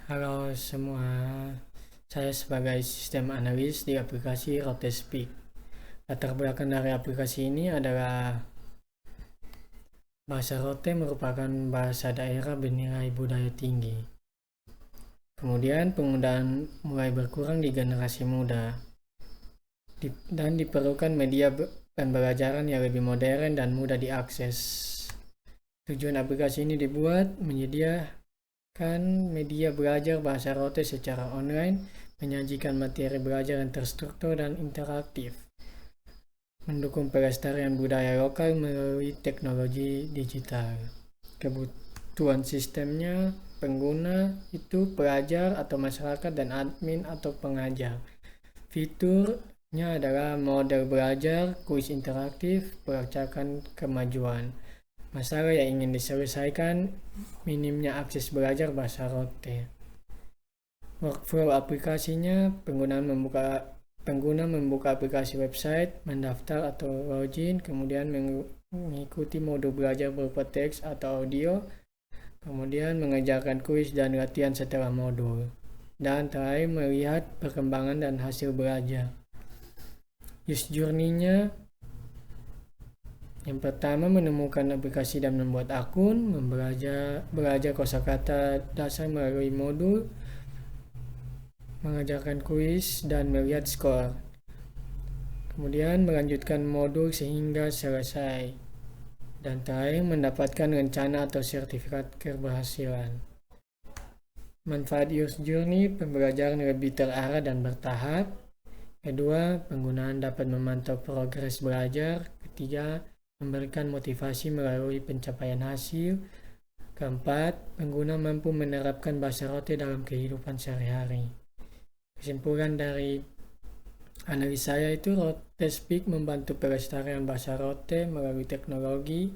Halo semua, saya sebagai sistem analis di aplikasi Rotespeak. Latar belakang dari aplikasi ini adalah bahasa Rote merupakan bahasa daerah bernilai budaya tinggi. Kemudian penggunaan mulai berkurang di generasi muda dan diperlukan media pembelajaran yang lebih modern dan mudah diakses. Tujuan aplikasi ini dibuat menyediakan media belajar bahasa Rote secara online, menyajikan materi belajar yang terstruktur dan interaktif, mendukung pelestarian budaya lokal melalui teknologi digital. Kebutuhan sistemnya pengguna itu pelajar atau masyarakat dan admin atau pengajar. Fiturnya adalah model belajar, kuis interaktif, pelacakan kemajuan. Masalah yang ingin diselesaikan, minimnya akses belajar bahasa Rote. Workflow aplikasinya, pengguna membuka aplikasi website, mendaftar atau login, kemudian mengikuti modul belajar berupa teks atau audio, kemudian mengerjakan kuis dan latihan setelah modul, dan terakhir melihat perkembangan dan hasil belajar. Use journey-nya, yang pertama menemukan aplikasi dan membuat akun, belajar kosakata dasar melalui modul, mengerjakan kuis dan melihat skor. Kemudian melanjutkan modul sehingga selesai. Dan terakhir mendapatkan rencana atau sertifikat keberhasilan. Manfaat Use Journey, pembelajaran lebih terarah dan bertahap. Kedua, penggunaan dapat memantau progres belajar. Ketiga, memberikan motivasi melalui pencapaian hasil. Keempat, pengguna mampu menerapkan bahasa Rote dalam kehidupan sehari-hari. Kesimpulan dari analis saya itu, Rotespeak membantu pelestarian bahasa Rote melalui teknologi.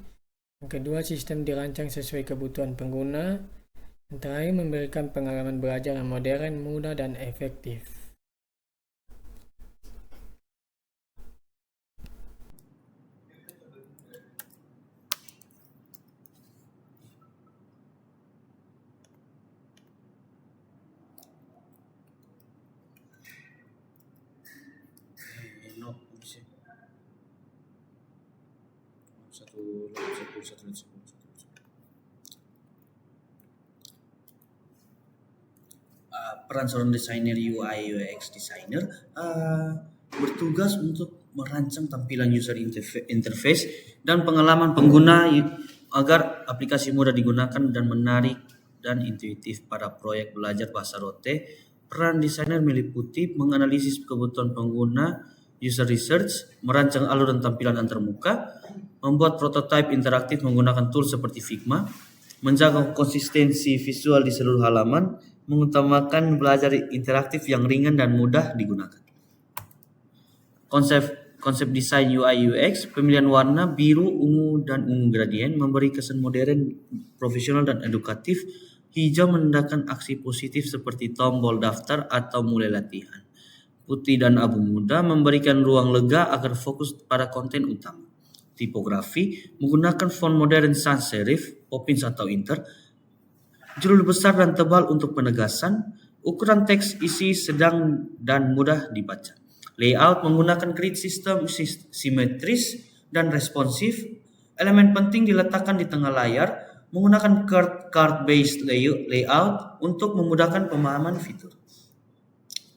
Yang kedua, sistem dirancang sesuai kebutuhan pengguna. Yang terakhir, memberikan pengalaman belajar yang modern, mudah, dan efektif. Peran seorang desainer UI UX designer bertugas untuk merancang tampilan user interface dan pengalaman pengguna agar aplikasi mudah digunakan dan menarik dan intuitif pada proyek belajar bahasa Rote. Peran desainer meliputi menganalisis kebutuhan pengguna, user research, merancang alur dan tampilan antarmuka, membuat prototipe interaktif menggunakan tools seperti Figma, menjaga konsistensi visual di seluruh halaman, mengutamakan belajar interaktif yang ringan dan mudah digunakan. Konsep desain UI UX, pemilihan warna biru, ungu, dan ungu gradien memberi kesan modern, profesional, dan edukatif. Hijau menandakan aksi positif seperti tombol daftar atau mulai latihan. Putih dan abu muda memberikan ruang lega agar fokus pada konten utama. Tipografi menggunakan font modern sans serif, Poppins atau Inter. Judul besar dan tebal untuk penegasan. Ukuran teks isi sedang dan mudah dibaca. Layout menggunakan grid sistem simetris dan responsif. Elemen penting diletakkan di tengah layar menggunakan card-based layout untuk memudahkan pemahaman fitur.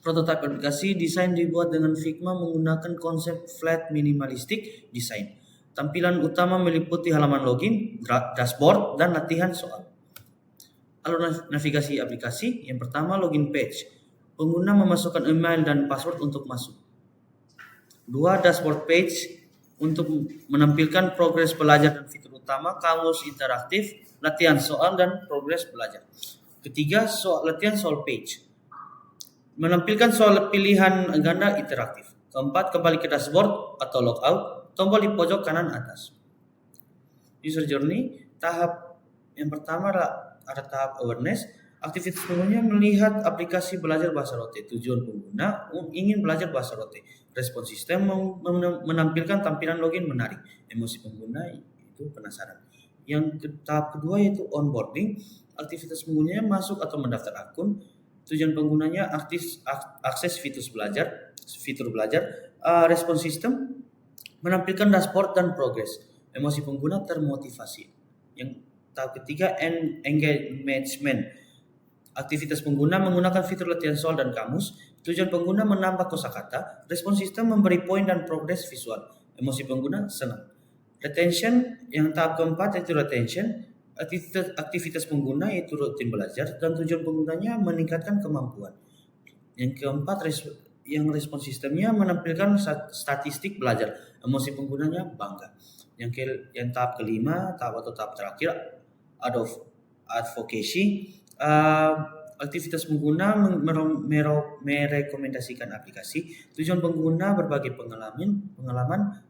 Prototipe aplikasi desain dibuat dengan Figma menggunakan konsep flat minimalistic design. Tampilan utama meliputi halaman login, dashboard, dan latihan soal. Alur navigasi aplikasi, yang pertama login page. Pengguna memasukkan email dan password untuk masuk. 2. Dashboard page untuk menampilkan progres belajar dan fitur utama, kamus interaktif, latihan soal, dan progres belajar. Ketiga, latihan soal page. Menampilkan soal pilihan ganda interaktif. Keempat, kembali ke dashboard atau logout, tombol di pojok kanan atas. User journey, tahap yang pertama ada tahap awareness. Aktivitas pengguna melihat aplikasi belajar bahasa Rote. Tujuan pengguna ingin belajar bahasa Rote. Respon sistem menampilkan tampilan login menarik. Emosi pengguna itu penasaran. Tahap kedua yaitu onboarding. aktivitas penggunanya masuk atau mendaftar akun, tujuan penggunanya akses fitur belajar, respon sistem, menampilkan dashboard dan progres, emosi pengguna termotivasi. Yang tahap ketiga, engagement. Aktivitas pengguna menggunakan fitur latihan soal dan kamus, tujuan pengguna menambah kosakata, respon sistem memberi poin dan progres visual, emosi pengguna senang. Retention, yang tahap keempat yaitu retention, aktivitas pengguna yaitu rutin belajar dan tujuan penggunanya meningkatkan kemampuan. Yang keempat, respon sistemnya menampilkan statistik belajar, emosi penggunanya bangga. Yang tahap kelima, tahap terakhir, advocacy, aktivitas pengguna merekomendasikan aplikasi, tujuan pengguna berbagi pengalaman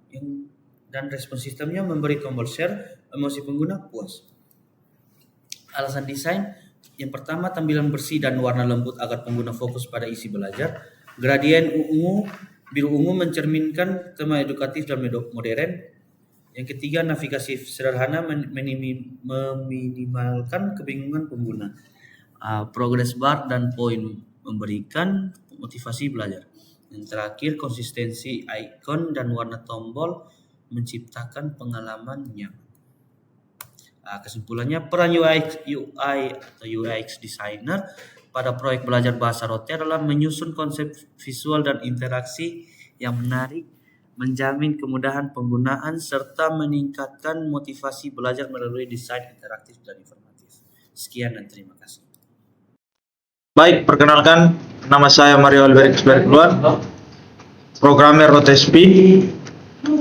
dan respon sistemnya memberi tombol share, emosi pengguna puas. Alasan desain, yang pertama tampilan bersih dan warna lembut agar pengguna fokus pada isi belajar. Gradien biru ungu mencerminkan tema edukatif dan modern. Yang ketiga, navigasi sederhana meminimalkan kebingungan pengguna. Progress bar dan poin memberikan motivasi belajar. Yang terakhir, konsistensi icon dan warna tombol menciptakan pengalaman nyaman. Kesimpulannya, peran UI atau UX designer pada proyek belajar bahasa Rote adalah menyusun konsep visual dan interaksi yang menarik, menjamin kemudahan penggunaan, serta meningkatkan motivasi belajar melalui desain interaktif dan informatif. Sekian dan terima kasih. Baik, perkenalkan, nama saya Mario Alberic Berkeluar, programmer RoteSP.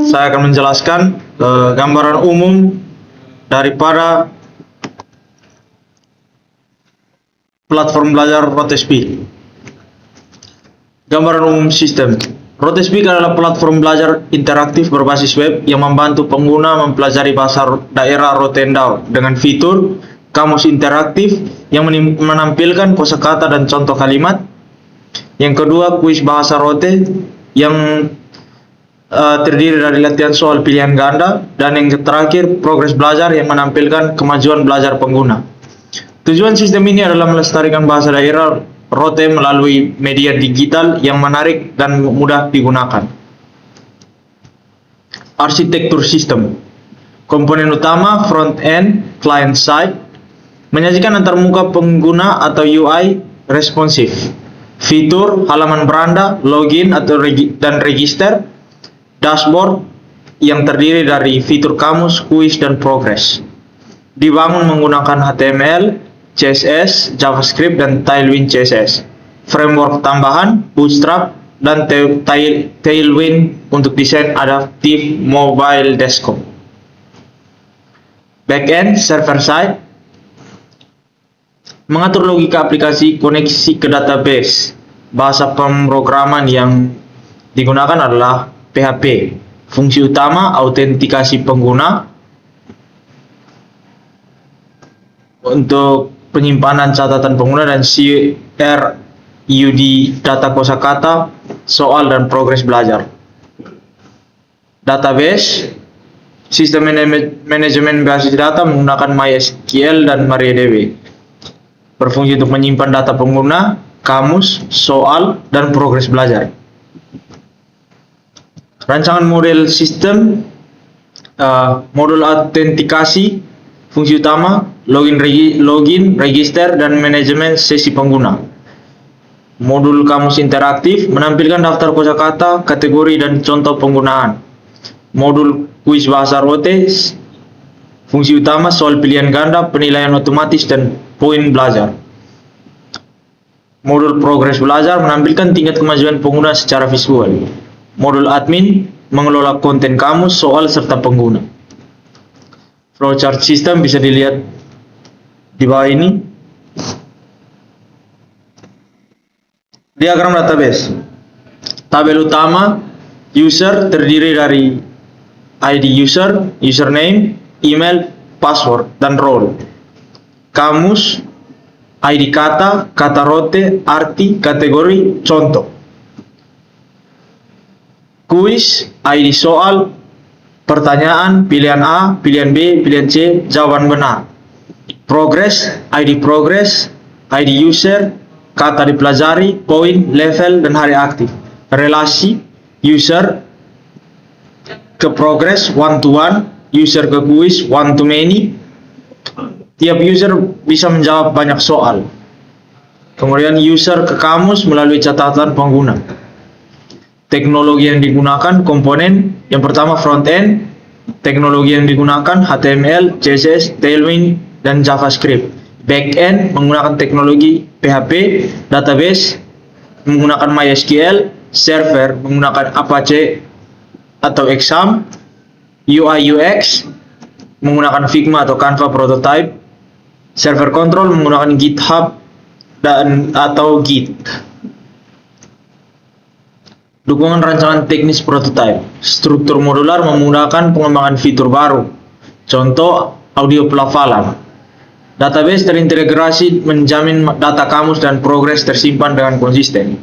Saya akan menjelaskan gambaran umum daripada platform belajar RoteSP. Gambaran umum sistem. RoteSpeak adalah platform belajar interaktif berbasis web yang membantu pengguna mempelajari bahasa daerah Rotendao dengan fitur kamus interaktif yang menampilkan kosakata dan contoh kalimat. Yang kedua, kuis bahasa Rote yang terdiri dari latihan soal pilihan ganda, dan yang terakhir, progres belajar yang menampilkan kemajuan belajar pengguna. Tujuan sistem ini adalah melestarikan bahasa daerah Rote melalui media digital yang menarik dan mudah digunakan. Arsitektur sistem. Komponen utama front-end, client-side, menyajikan antarmuka pengguna atau UI responsif. Fitur, halaman beranda, login dan register, dashboard yang terdiri dari fitur kamus, kuis, dan progres. Dibangun menggunakan HTML, CSS, JavaScript, dan Tailwind CSS. Framework tambahan, Bootstrap, dan Tailwind untuk desain adaptif mobile desktop. Backend, server side, mengatur logika aplikasi koneksi ke database. Bahasa pemrograman yang digunakan adalah PHP. Fungsi utama, autentikasi pengguna untuk penyimpanan catatan pengguna dan CRUD data kosakata, soal, dan progres belajar. Database, sistem manajemen basis data menggunakan MySQL dan MariaDB. Berfungsi untuk menyimpan data pengguna, kamus, soal, dan progres belajar. Rancangan model sistem, modul autentikasi, fungsi utama, login, register, dan manajemen sesi pengguna. Modul kamus interaktif, menampilkan daftar kosakata, kategori, dan contoh penggunaan. Modul kuis bahasa Rote, fungsi utama, soal pilihan ganda, penilaian otomatis, dan poin belajar. Modul progres belajar, menampilkan tingkat kemajuan pengguna secara visual. Modul admin, mengelola konten kamus, soal, serta pengguna. Flowchart sistem bisa dilihat di bawah ini. Diagram database. Tabel utama user terdiri dari ID user, username, email, password, dan role. Kamus, ID kata, kata Rote, arti, kategori, contoh. Kuis, ID soal, pertanyaan, pilihan A, pilihan B, pilihan C, jawaban benar. progress, ID user, kata dipelajari, poin, level, dan hari aktif. Relasi user ke progress one to one, user ke kuis one to many. Tiap user bisa menjawab banyak soal. Kemudian user ke kamus melalui catatan pengguna. Teknologi yang digunakan komponen yang pertama front end. Teknologi yang digunakan HTML, CSS, Tailwind, dan JavaScript. Back end menggunakan teknologi PHP, database menggunakan MySQL, server menggunakan Apache atau Exam, UI UX menggunakan Figma atau Canva prototype, server control menggunakan GitHub dan atau Git. Dukungan rancangan teknis prototype. Struktur modular memudahkan pengembangan fitur baru. Contoh, audio pelafalan. Database terintegrasi menjamin data kamus dan progres tersimpan dengan konsisten.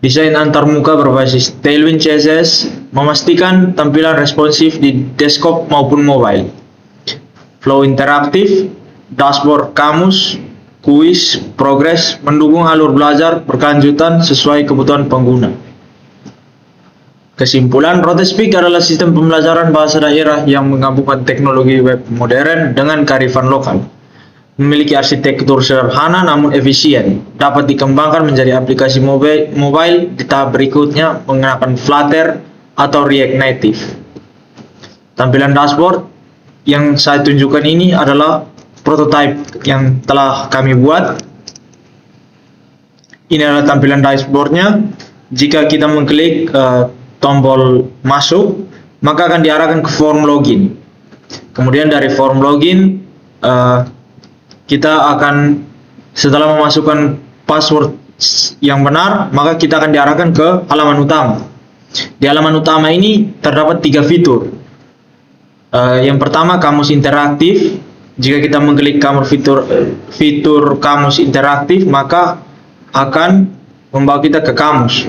Desain antarmuka berbasis Tailwind CSS memastikan tampilan responsif di desktop maupun mobile. Flow interaktif, dashboard kamus, kuis, progres mendukung alur belajar berkelanjutan sesuai kebutuhan pengguna. Kesimpulan, RoteSpeak adalah sistem pembelajaran bahasa daerah yang menggabungkan teknologi web modern dengan kearifan lokal. Memiliki arsitektur sederhana namun efisien, dapat dikembangkan menjadi aplikasi mobile di tahap berikutnya menggunakan Flutter atau React Native. Tampilan dashboard yang saya tunjukkan ini adalah prototype yang telah kami buat. Ini adalah tampilan dashboardnya. Jika kita mengklik tombol masuk, maka akan diarahkan ke form login. Kemudian dari form login kita akan, setelah memasukkan password yang benar, maka kita akan diarahkan ke halaman utama. Di halaman utama ini terdapat 3 fitur. Yang pertama, kamus interaktif. Jika kita mengklik fitur kamus interaktif, maka akan membawa kita ke kamus.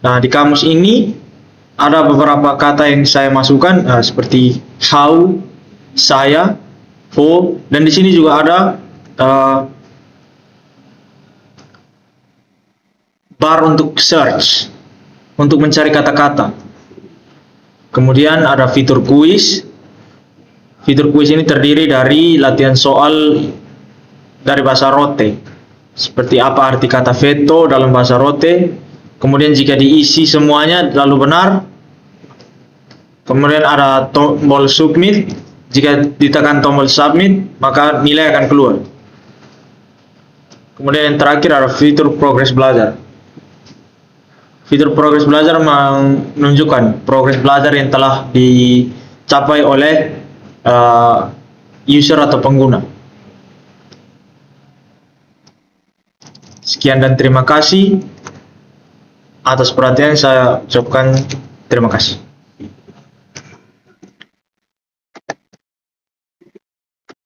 Nah, di kamus ini ada beberapa kata yang saya masukkan seperti how, saya, for, dan di sini juga ada bar untuk search, untuk mencari kata-kata. Kemudian ada fitur kuis. Fitur kuis ini terdiri dari latihan soal dari bahasa Rote, seperti apa arti kata veto dalam bahasa Rote. Kemudian jika diisi semuanya lalu benar, kemudian ada tombol submit. Jika ditekan tombol submit, maka nilai akan keluar. Kemudian yang terakhir ada fitur progres belajar. Fitur progres belajar menunjukkan progres belajar yang telah dicapai oleh user atau pengguna. Sekian dan terima kasih atas perhatian. Saya ucapkan terima kasih.